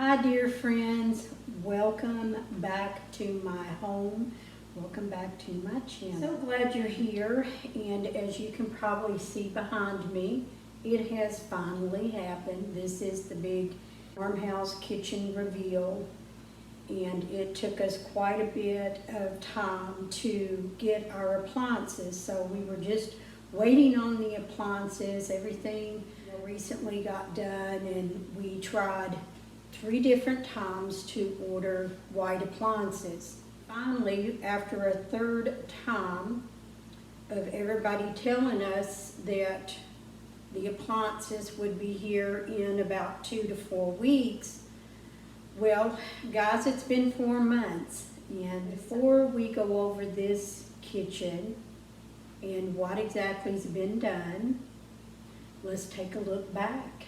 Hi dear friends, welcome back to my home. Welcome back to my channel. So glad you're here, and as you can probably see behind me, it has finally happened. This is the big farmhouse kitchen reveal, and it took us quite a bit of time to get our appliances. So we were just waiting on the appliances. Everything recently got done, and we tried 3 different times to order white appliances. Finally, after a 3rd time of everybody telling us that the appliances would be here in about 2 to 4 weeks, well, guys, it's been 4 months. And before we go over this kitchen and what exactly has been done, let's take a look back.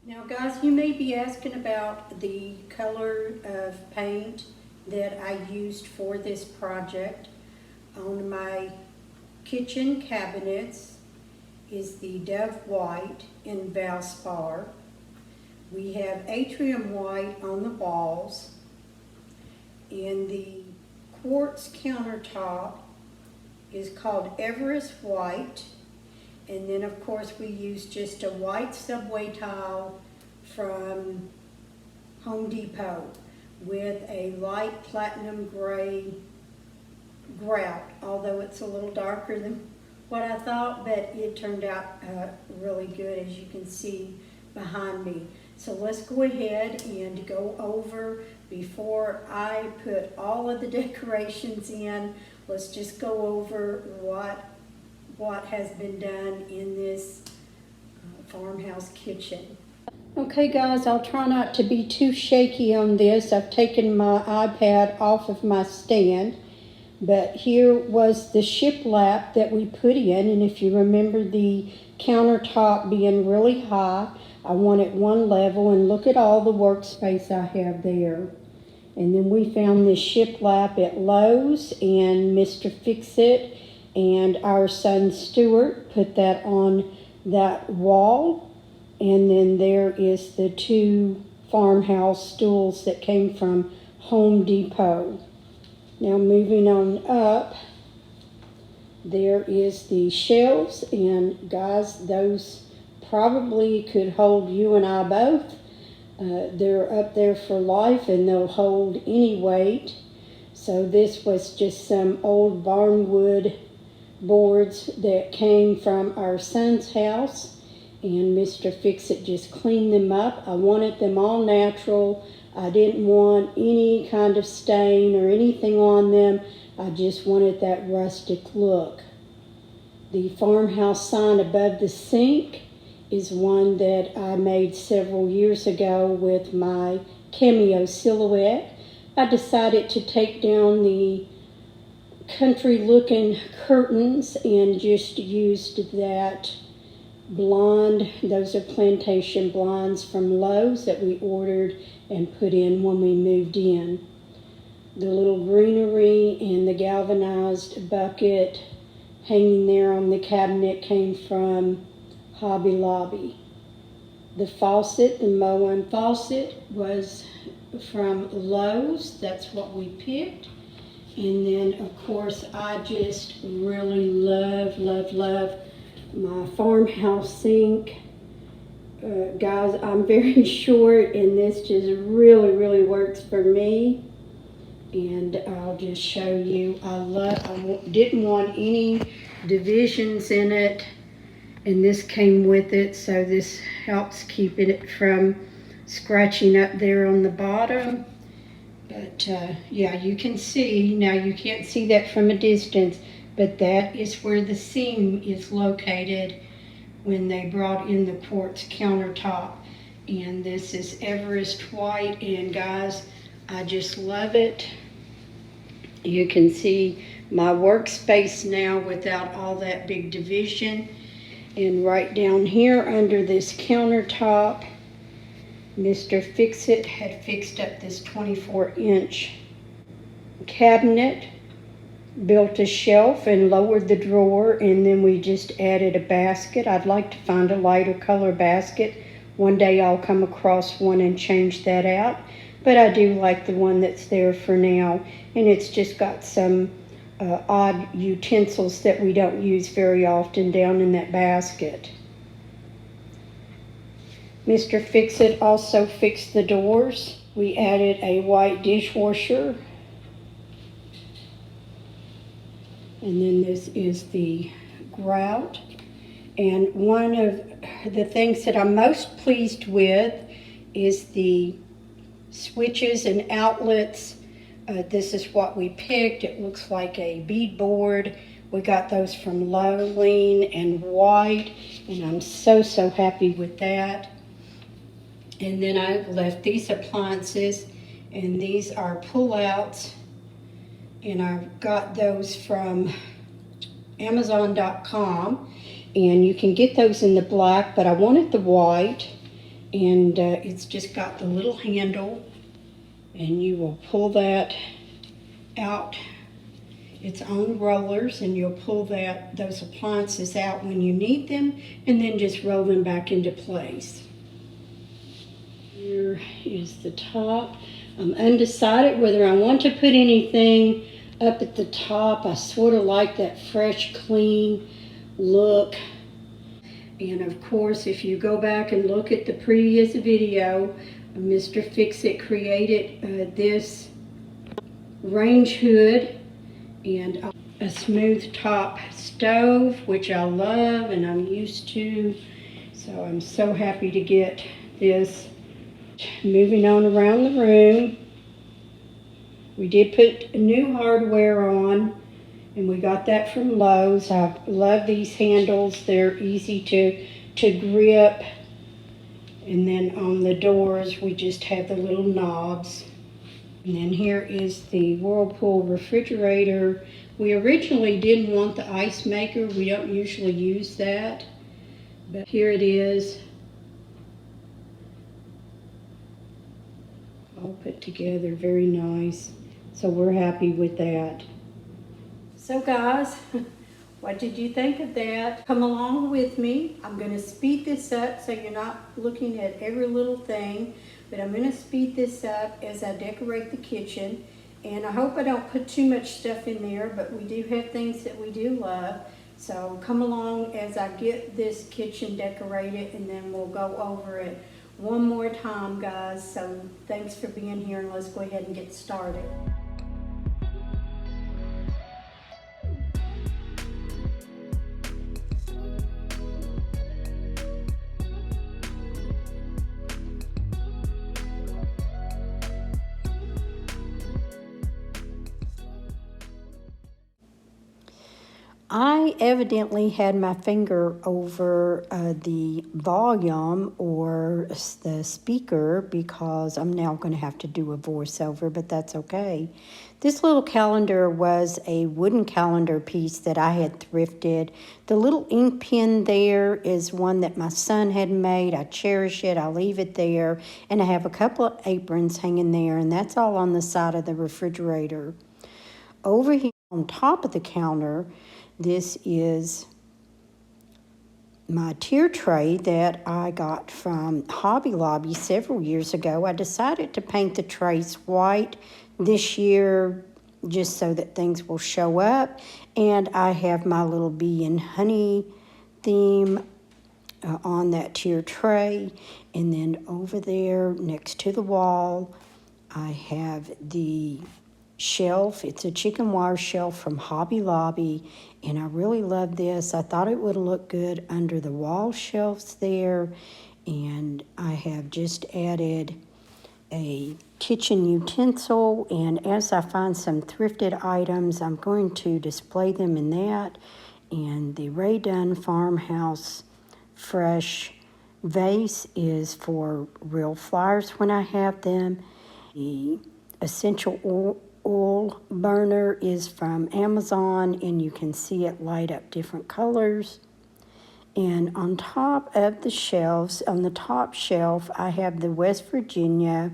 Now guys, you may be asking about the color of paint that I used for this project. On my kitchen cabinets is the Dove White in Valspar. We have Atrium White on the walls, and the quartz countertop is called Everest White. And then of course we use just a white subway tile from Home Depot with a light platinum gray grout, although it's a little darker than what I thought, but it turned out really good, as you can see behind me. So let's go ahead and go over, before I put all of the decorations in, let's just go over what has been done in this farmhouse kitchen. Okay guys, I'll try not to be too shaky on this. I've taken my iPad off of my stand, but here was the shiplap that we put in, and if you remember the countertop being really high, I wanted one level, and look at all the workspace I have there. And then we found this shiplap at Lowe's, and Mr. Fix-It and our son Stuart put that on that wall. And then there is the 2 farmhouse stools that came from Home Depot. Now moving on up, There is the shelves, and guys, those probably could hold you and I both. They're up there for life and they'll hold any weight. So this was just some old barnwood boards that came from our son's house, and Mr. Fix-It just cleaned them up. I wanted them all natural. I didn't want any kind of stain or anything on them. I just wanted that rustic look. The farmhouse sign above the sink is one that I made several years ago with my cameo silhouette. I decided to take down the country looking curtains and just used that blonde, those are plantation blinds from Lowe's that we ordered and put in when we moved in. The little greenery and the galvanized bucket hanging there on the cabinet came from Hobby Lobby. The faucet, the Moen faucet, was from Lowe's. That's what we picked. And then, of course, I just really love my farmhouse sink. Guys, I'm very short, and this just really works for me. And I'll just show you. I didn't want any divisions in it, and this came with it, so this helps keep it from scratching up there on the bottom. But yeah, you can see, now you can't see that from a distance, but that is where the seam is located when they brought in the quartz countertop. And this is Everest white, and guys, I just love it. You can see my workspace now without all that big division. And right down here under this countertop, Mr. Fix-It had fixed up this 24-inch cabinet, built a shelf and lowered the drawer, and then we just added a basket. I'd like to find a lighter color basket. One day I'll come across one and change that out, but I do like the one that's there for now, and it's just got some odd utensils that we don't use very often down in that basket. Mr. Fix-It also fixed the doors. We added a white dishwasher. And then this is the grout. And one of the things that I'm most pleased with is the switches and outlets. This is what we picked. It looks like a beadboard. We got those from Lean and white, and I'm so happy with that. And then I left these appliances, and these are pull-outs, and I got those from Amazon.com, and you can get those in the black, but I wanted the white, and it's just got the little handle, and you will pull that out, its own rollers, and you'll pull those appliances out when you need them, and then just roll them back into place. Here is the top. I'm undecided whether I want to put anything up at the top. I sort of like that fresh, clean look. And of course, if you go back and look at the previous video, Mr. Fix-It created this range hood and a smooth top stove, which I love and I'm used to. So I'm so happy to get this. Moving on around the room, we did put new hardware on, and we got that from Lowe's. I love these handles. They're easy to grip. And then on the doors, we just have the little knobs. And then here is the Whirlpool refrigerator. We originally didn't want the ice maker. We don't usually use that, but here it is. All put together, very nice. So we're happy with that. So guys, what did you think of that? Come along with me. I'm going to speed this up so you're not looking at every little thing, but I'm going to speed this up as I decorate the kitchen. And I hope I don't put too much stuff in there, but we do have things that we do love. So come along as I get this kitchen decorated, and then we'll go over it one more time, guys. So thanks for being here, and let's go ahead and get started. I evidently had my finger over the volume or the speaker, because I'm now going to have to do a voiceover, but that's okay. This little calendar was a wooden calendar piece that I had thrifted. The little ink pen there is one that my son had made. I cherish it. I leave it there. And I have a couple of aprons hanging there, and that's all on the side of the refrigerator. Over here on top of the counter, this is my tier tray that I got from Hobby Lobby several years ago. I decided to paint the trays white this year just so that things will show up. And I have my little bee and honey theme on that tier tray. And then over there next to the wall, I have the shelf. It's a chicken wire shelf from Hobby Lobby, and I really love this. I thought it would look good under the wall shelves there, and I have just added a kitchen utensil, and as I find some thrifted items, I'm going to display them in that. And the Ray Dunn Farmhouse Fresh vase is for real flowers when I have them. The essential oil burner is from Amazon, and you can see it light up different colors. And on top of the shelves, on the top shelf, I have the West Virginia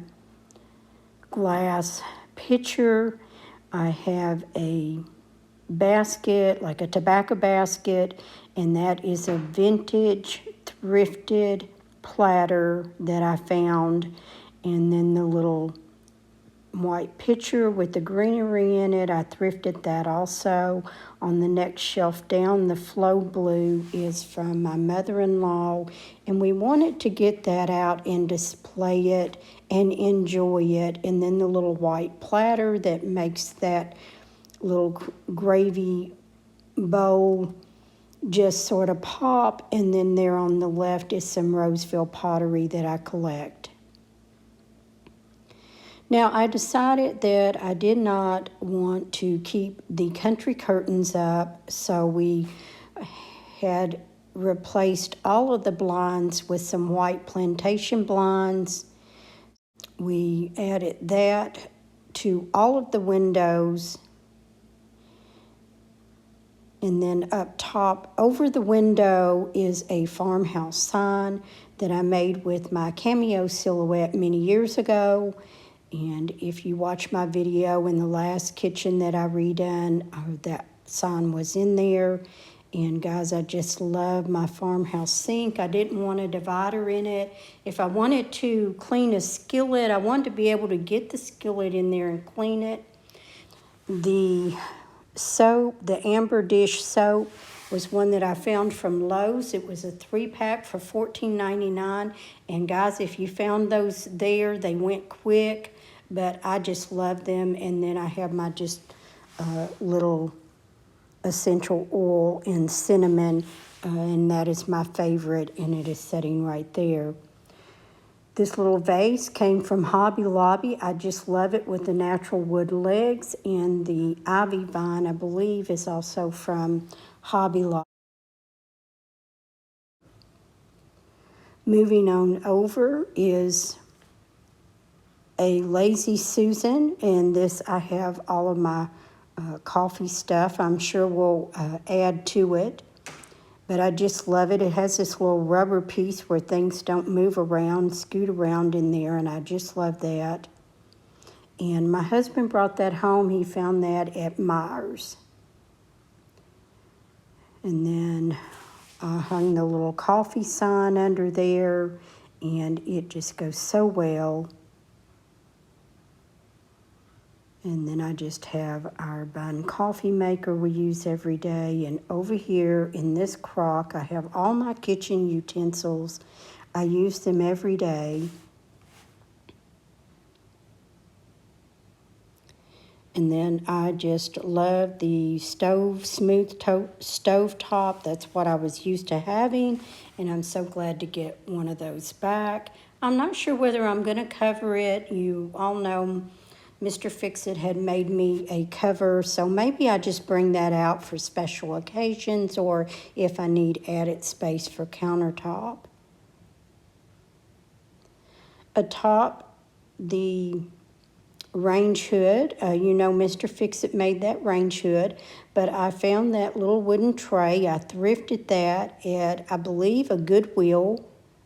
glass pitcher. I have a basket, like a tobacco basket, and that is a vintage thrifted platter that I found. And then the little white pitcher with the greenery in it, I thrifted that also. On the next shelf down, the Flow Blue is from my mother-in-law, and we wanted to get that out and display it and enjoy it. And then the little white platter that makes that little gravy bowl just sort of pop. And then there on the left is some Roseville pottery that I collect. Now, I decided that I did not want to keep the country curtains up, so we had replaced all of the blinds with some white plantation blinds. We added that to all of the windows. And then up top over the window is a farmhouse sign that I made with my Cameo silhouette many years ago. And if you watch my video in the last kitchen that I redone, that sign was in there. And guys, I just love my farmhouse sink. I didn't want a divider in it. If I wanted to clean a skillet, I wanted to be able to get the skillet in there and clean it. The soap, the Amber Dish soap, was one that I found from Lowe's. It was a 3-pack for $14.99. And guys, if you found those there, they went quick, but I just love them. And then I have my just little essential oil and cinnamon, and that is my favorite, and it is sitting right there. This little vase came from Hobby Lobby. I just love it with the natural wood legs, and the ivy vine, I believe, is also from Hobby Lobby. Moving on over is a Lazy Susan, and this I have all of my coffee stuff. I'm sure we'll add to it, but I just love it. It has this little rubber piece where things don't move around, scoot around in there, and I just love that. And my husband brought that home. He found that at Myers. And then I hung the little coffee sign under there, and it just goes so well. And then I just have our bun coffee maker we use every day. And over here in this crock, I have all my kitchen utensils. I use them every day. And then I just love the smooth stove top. That's what I was used to having, and I'm so glad to get one of those back. I'm not sure whether I'm going to cover it. You all know Mr. Fix-It had made me a cover, so maybe I just bring that out for special occasions or if I need added space for countertop. Atop the range hood. You know Mr. Fix-It made that range hood, but I found that little wooden tray. I thrifted that at, I believe, a Goodwill.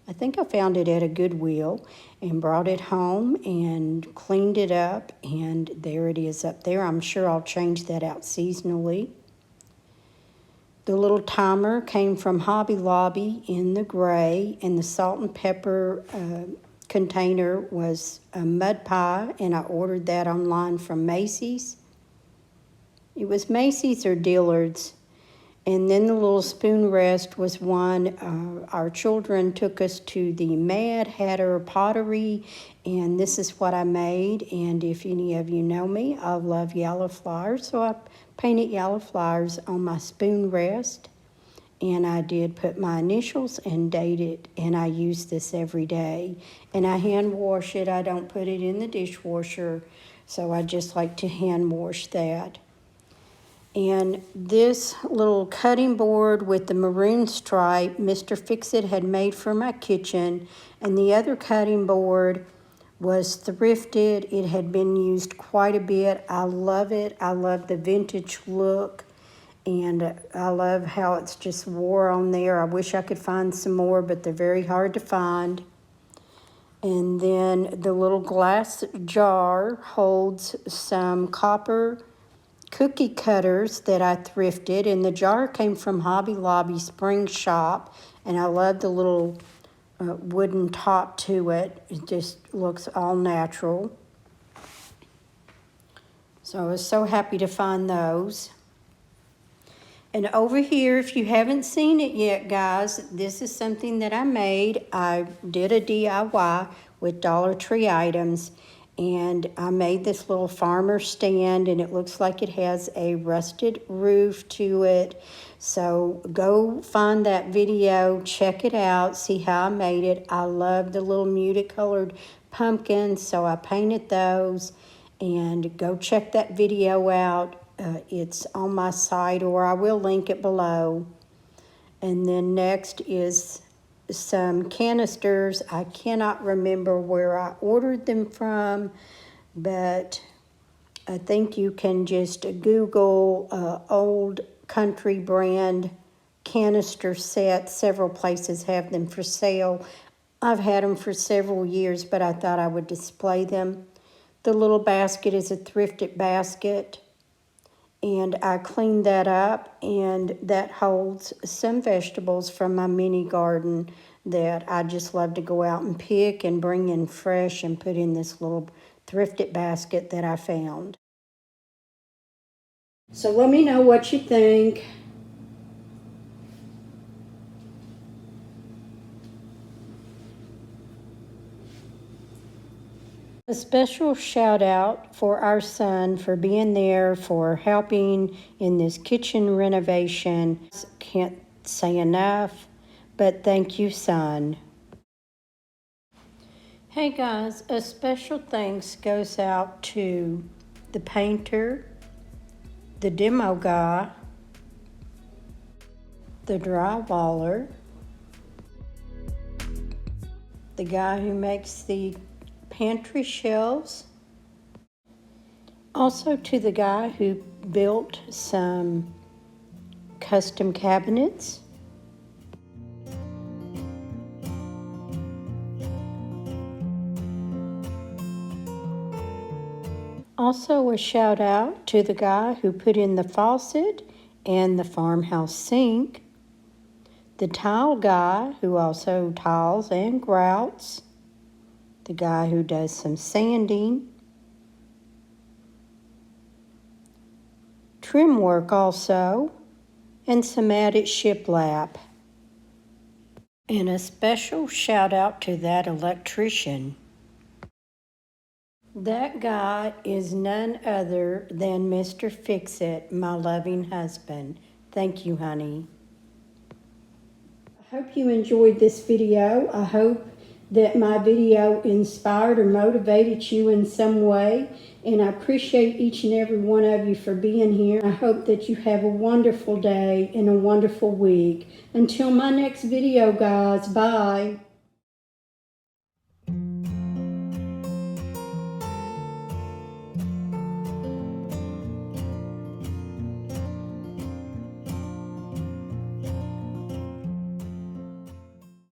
I think I found it at a Goodwill and brought it home and cleaned it up, and there it is up there. I'm sure I'll change that out seasonally. The little timer came from Hobby Lobby in the gray, and the salt and pepper container was a mud pie, and I ordered that online from Macy's. It was Macy's or Dillard's. And then the little spoon rest was one. Our children took us to the Mad Hatter Pottery, and this is what I made. And if any of you know me, I love yellow flowers, so I painted yellow flowers on my spoon rest. And I did put my initials and date it, and I use this every day. And I hand wash it. I don't put it in the dishwasher, so I just like to hand wash that. And this little cutting board with the maroon stripe, Mr. Fix-It had made for my kitchen, and the other cutting board was thrifted. It had been used quite a bit. I love it. I love the vintage look. And I love how it's just wore on there. I wish I could find some more, but they're very hard to find. And then the little glass jar holds some copper cookie cutters that I thrifted. And the jar came from Hobby Lobby Spring Shop. And I love the little wooden top to it. It just looks all natural. So I was so happy to find those. And over here, if you haven't seen it yet, guys, this is something that I made. I did a DIY with Dollar Tree items, and I made this little farmer stand, and it looks like it has a rusted roof to it. So go find that video, check it out, see how I made it. I love the little muted colored pumpkins, so I painted those. And go check that video out. It's on my site, or I will link it below. And then next is some canisters. I cannot remember where I ordered them from, but I think you can just Google old country brand canister set. Several places have them for sale. I've had them for several years, but I thought I would display them. The little basket is a thrifted basket, and I cleaned that up, and that holds some vegetables from my mini garden that I just love to go out and pick and bring in fresh and put in this little thrifted basket that I found. So let me know what you think. A special shout out for our son for being there, for helping in this kitchen renovation. Can't say enough, but thank you, son. Hey guys, a special thanks goes out to the painter, the demo guy, the drywaller, the guy who makes the pantry shelves, also to the guy who built some custom cabinets, also a shout out to the guy who put in the faucet and the farmhouse sink, the tile guy who also tiles and grouts, the guy who does some sanding, trim work also, and some added shiplap. And a special shout out to that electrician. That guy is none other than Mr. Fix-It, my loving husband. Thank you, honey. I hope you enjoyed this video. I hope that my video inspired or motivated you in some way. And I appreciate each and every one of you for being here. I hope that you have a wonderful day and a wonderful week. Until my next video, guys. Bye.